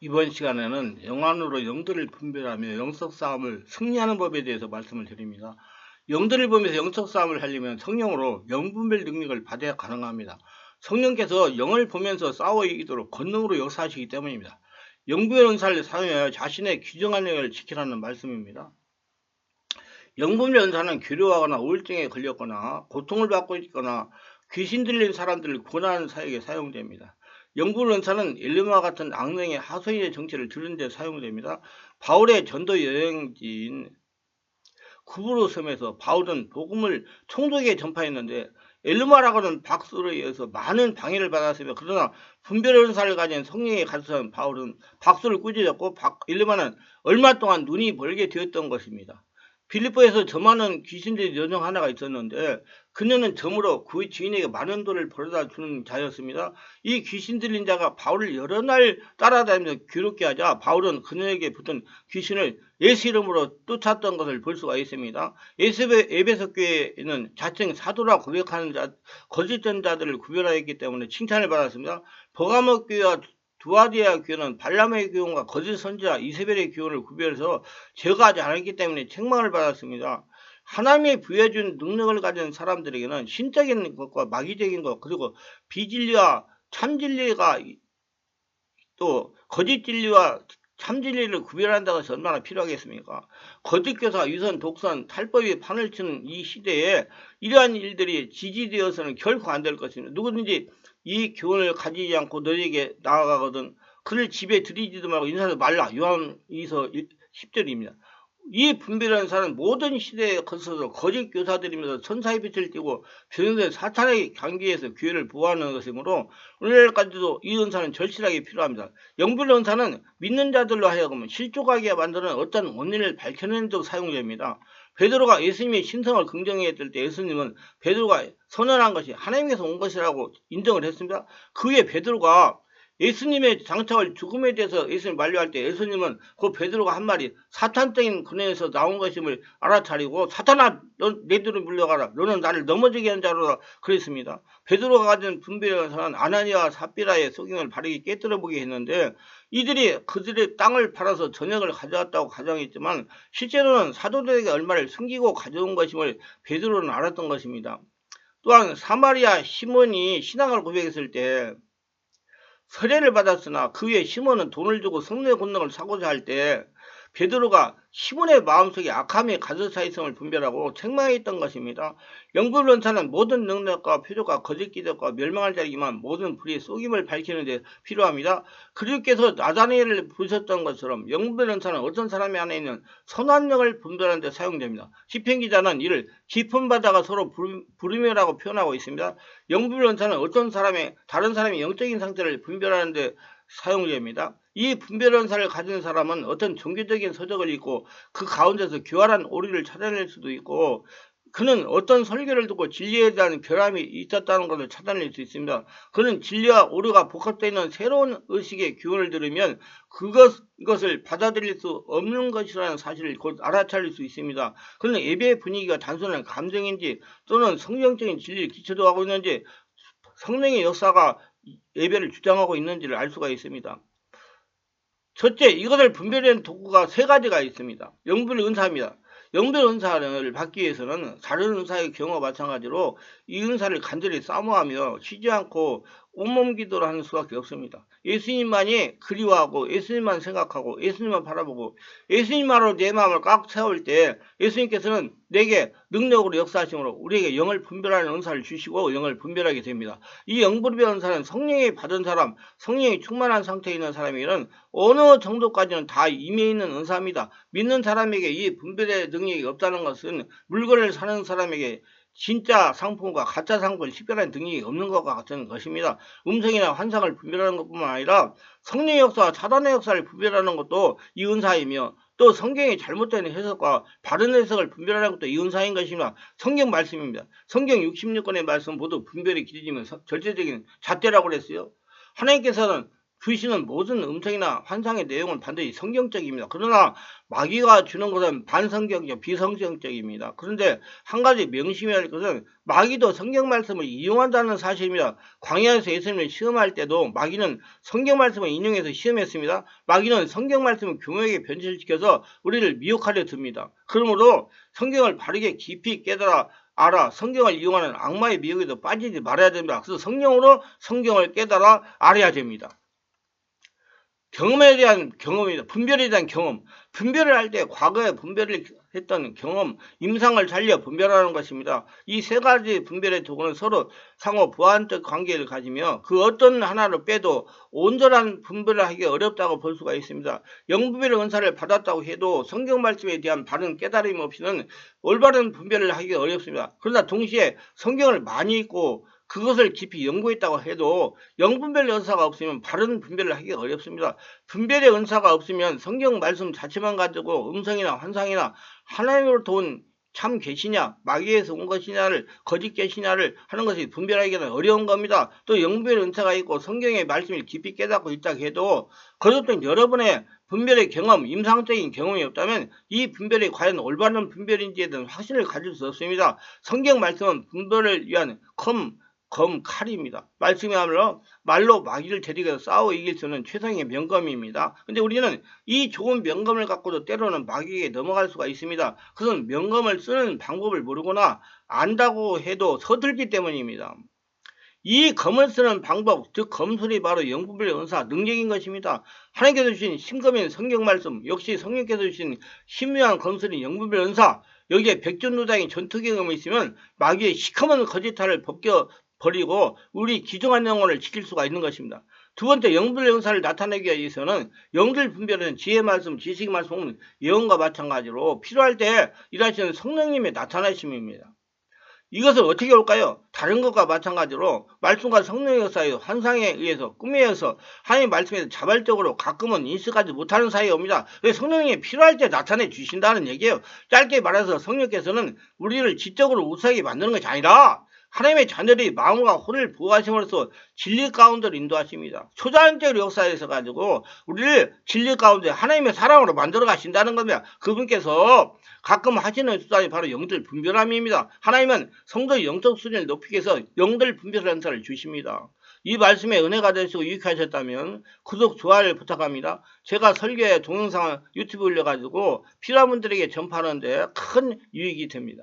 이번 시간에는 영안으로 영들을 분별하며 영적싸움을 승리하는 법에 대해서 말씀을 드립니다. 영들을 보면서 영적싸움을 하려면 성령으로 영분별 능력을 받아야 가능합니다. 성령께서 영을 보면서 싸워 이기도록 권능으로 역사하시기 때문입니다. 영분별 은사를 사용하여 자신의 규정한 영을 지키라는 말씀입니다. 영분별 은사는 괴로워하거나 우울증에 걸렸거나 고통을 받고 있거나 귀신 들린 사람들을 구원하는 사역에 사용됩니다. 영분별 은사는 엘리마와 같은 악령의 하소인의 정체를 들은 데 사용됩니다. 바울의 전도 여행지인 구브로 섬에서 바울은 복음을 총독에게 전파했는데 엘리마라고는 박수로 의해서 많은 방해를 받았으며, 그러나 분별 은사를 가진 성령에 가득한 바울은 박수를 꾸짖었고 엘리마는 얼마 동안 눈이 벌게 되었던 것입니다. 빌립보에서 점하는 귀신들의 여성 하나가 있었는데 그녀는 점으로 그 주인에게 많은 돈을 벌어다 주는 자였습니다. 이 귀신 들린 자가 바울을 여러 날 따라다니면서 괴롭게 하자 바울은 그녀에게 붙은 귀신을 예수 이름으로 쫓았던 것을 볼 수가 있습니다. 에베소 교회에는 자칭 사도라고 고백하는 거짓된 자들을 구별하였기 때문에 칭찬을 받았습니다. 버가모 교회와 두아디아 교회는 발람의 교훈과 거짓 선지자 이세벨의 교훈을 구별해서 제거하지 않았기 때문에 책망을 받았습니다. 하나님이 부여해준 능력을 가진 사람들에게는 신적인 것과 마귀적인 것, 그리고 비진리와 참진리가, 또 거짓 진리와 참진리를 구별한다고 해서 얼마나 필요하겠습니까? 거짓교사, 위선, 독선, 탈법이 판을 치는 이 시대에 이러한 일들이 지지되어서는 결코 안 될 것입니다. 누구든지 이 교훈을 가지지 않고 너에게 나아가거든 그를 집에 들이지도 말고 인사도 말라. 요한이서 10절입니다. 이 분별하는 사람은 모든 시대에 거쳐서 거짓 교사들이면서 천사의 빛을 띠고 변형된 사탄의 경계에서 교회를 보호하는 것이므로 오늘날까지도 이 은사는 절실하게 필요합니다. 영분별 은사는 믿는 자들로 하여금 실족하게 만드는 어떤 원인을 밝혀내는 데 사용됩니다. 베드로가 예수님의 신성을 긍정했을 때 예수님은 베드로가 선언한 것이 하나님께서 온 것이라고 인정을 했습니다. 그 후에 베드로가 예수님의 장차올 죽음에 대해서 예수님 만류할 때 예수님은 그 베드로가 한 말이 사탄적인 근원에서 나온 것임을 알아차리고 사탄아 너 내 뒤로 물러가라, 너는 나를 넘어지게 한 자로다 그랬습니다. 베드로가 가진 분별의 은사는 아나니아와 삽비라의 속임을 바르게 깨뜨려보게 했는데 이들이 그들의 땅을 팔아서 전역을 가져왔다고 가정했지만 실제로는 사도들에게 얼마를 숨기고 가져온 것임을 베드로는 알았던 것입니다. 또한 사마리아 시몬이 신앙을 고백했을 때 세례를 받았으나 그 후에 시몬은 돈을 주고 성령의 권능을 사고자 할 때 베드로가 시몬의 마음속에 악함의 가증사이성을 분별하고 책망했던 것입니다. 영분별 은사는 모든 능력과 표적과 거짓 기적과 멸망할 자이지만 모든 불의 속임을 밝히는 데 필요합니다. 그리스도께서 나다니엘을 부르셨던 것처럼 영분별 은사는 어떤 사람이 안에 있는 선한 영을 분별하는 데 사용됩니다. 시편 기자는 이를 깊은 바다가 서로 부르며라고 표현하고 있습니다. 영분별 은사는 다른 사람의 영적인 상태를 분별하는 데 사용됩니다. 이 분별 은사를 가진 사람은 어떤 종교적인 서적을 읽고 그 가운데서 교활한 오리를 찾아낼 수도 있고, 그는 어떤 설교를 듣고 진리에 대한 결함이 있었다는 것을 찾아낼 수 있습니다. 그는 진리와 오류가 복합되어 있는 새로운 의식의 교훈을 들으면 그것을 받아들일 수 없는 것이라는 사실을 곧 알아차릴 수 있습니다. 그는 예배의 분위기가 단순한 감정인지 또는 성경적인 진리를 기초로 하고 있는지, 성령의 역사가 예배를 주장하고 있는지를 알 수가 있습니다. 첫째, 이것을 분별하는 도구가 세 가지가 있습니다. 영분별 은사입니다. 영분별 은사를 받기 위해서는 다른 은사의 경우와 마찬가지로 이 은사를 간절히 사모하며 쉬지 않고 온몸 기도를 하는 수밖에 없습니다. 예수님만이 그리워하고 예수님만 생각하고 예수님만 바라보고 예수님만으로 내 마음을 꽉 채울 때 예수님께서는 내게 능력으로 역사하심으로 우리에게 영을 분별하는 은사를 주시고 영을 분별하게 됩니다. 이 영분별 은사는 성령이 받은 사람, 성령이 충만한 상태에 있는 사람에게는 어느 정도까지는 다 임해 있는 은사입니다. 믿는 사람에게 이 분별의 능력이 없다는 것은 물건을 사는 사람에게 진짜 상품과 가짜 상품을 식별하는 능력이 없는 것과 같은 것입니다. 음성이나 환상을 분별하는 것뿐만 아니라 성령의 역사와 사단의 역사를 분별하는 것도 이 은사이며, 또 성경의 잘못된 해석과 바른 해석을 분별하는 것도 이 은사인 것입니다. 성경 말씀입니다. 성경 66권의 말씀 모두 분별이 길어지면 절대적인 잣대라고 그랬어요. 하나님께서는 주시는 모든 음성이나 환상의 내용은 반드시 성경적입니다. 그러나 마귀가 주는 것은 반성경적, 비성경적입니다. 그런데 한 가지 명심해야 할 것은 마귀도 성경 말씀을 이용한다는 사실입니다. 광야에서 예수님을 시험할 때도 마귀는 성경 말씀을 인용해서 시험했습니다. 마귀는 성경 말씀을 교묘하게 변질시켜서 우리를 미혹하려 듭니다. 그러므로 성경을 바르게 깊이 깨달아 성경을 이용하는 악마의 미혹에도 빠지지 말아야 됩니다. 그래서 성령으로 성경을 깨달아 알아야 됩니다. 경험에 대한 경험입니다. 분별에 대한 경험. 분별을 할 때 과거에 분별을 했던 경험, 임상을 살려 분별하는 것입니다. 이 세 가지 분별의 도구는 서로 상호 보완적 관계를 가지며 그 어떤 하나를 빼도 온전한 분별을 하기 어렵다고 볼 수가 있습니다. 영분별의 은사를 받았다고 해도 성경 말씀에 대한 바른 깨달음 없이는 올바른 분별을 하기 어렵습니다. 그러나 동시에 성경을 많이 읽고 그것을 깊이 연구했다고 해도 영분별의 은사가 없으면 바른 분별을 하기 어렵습니다. 분별의 은사가 없으면 성경 말씀 자체만 가지고 음성이나 환상이나 하나님으로부터 온 참 계시냐 마귀에서 온 것이냐를 거짓 계시냐를 하는 것이 분별하기는 어려운 겁니다. 또 영분별의 은사가 있고 성경의 말씀을 깊이 깨닫고 있다 해도 거듭된 여러분의 분별의 경험, 임상적인 경험이 없다면 이 분별이 과연 올바른 분별인지에 대한 확신을 가질 수 없습니다. 성경 말씀은 분별을 위한 칼입니다. 말씀이야말로 말로 마귀를 데리고 싸워 이길 수 있는 최상의 명검입니다. 근데 우리는 이 좋은 명검을 갖고도 때로는 마귀에게 넘어갈 수가 있습니다. 그것은 명검을 쓰는 방법을 모르거나 안다고 해도 서툴기 때문입니다. 이 검을 쓰는 방법, 즉 검술이 바로 영분별의 은사, 능력인 것입니다. 하나님께서 주신 신검인 성경 말씀, 역시 성령께서 주신 신묘한 검술인 영분별의 은사, 여기에 백전노장의 전투 경험이 있으면 마귀의 시커먼 거짓말을 벗겨버리고 우리 귀중한 영혼을 지킬 수가 있는 것입니다. 두 번째, 영분별의 은사를 나타내기 위해서는 영들 분별은 지혜 말씀, 지식 말씀, 예언과 마찬가지로 필요할 때 일하시는 성령님의 나타나심입니다. 이것을 어떻게 올까요? 다른 것과 마찬가지로 말씀과 성령의 역사에 환상에 의해서 꿈에 의해서 하나님의 말씀에서 자발적으로 가끔은 인식하지 못하는 사이에 옵니다. 성령이 필요할 때 나타내 주신다는 얘기예요. 짧게 말해서 성령께서는 우리를 지적으로 우수하게 만드는 것이 아니라 하나님의 자녀들이 마음과 혼을 보호하심으로써 진리 가운데로 인도하십니다. 초자연적 역사에서 가지고 우리를 진리 가운데 하나님의 사랑으로 만들어 가신다는 겁니다. 그분께서 가끔 하시는 수단이 바로 영들 분별함입니다. 하나님은 성도의 영적 수준을 높이기 위해서 영들 분별하는 은사를 주십니다. 이 말씀에 은혜가 되시고 유익하셨다면 구독, 좋아요를 부탁합니다. 제가 설교에 동영상 유튜브 올려가지고 필요한 분들에게 전파하는데 큰 유익이 됩니다.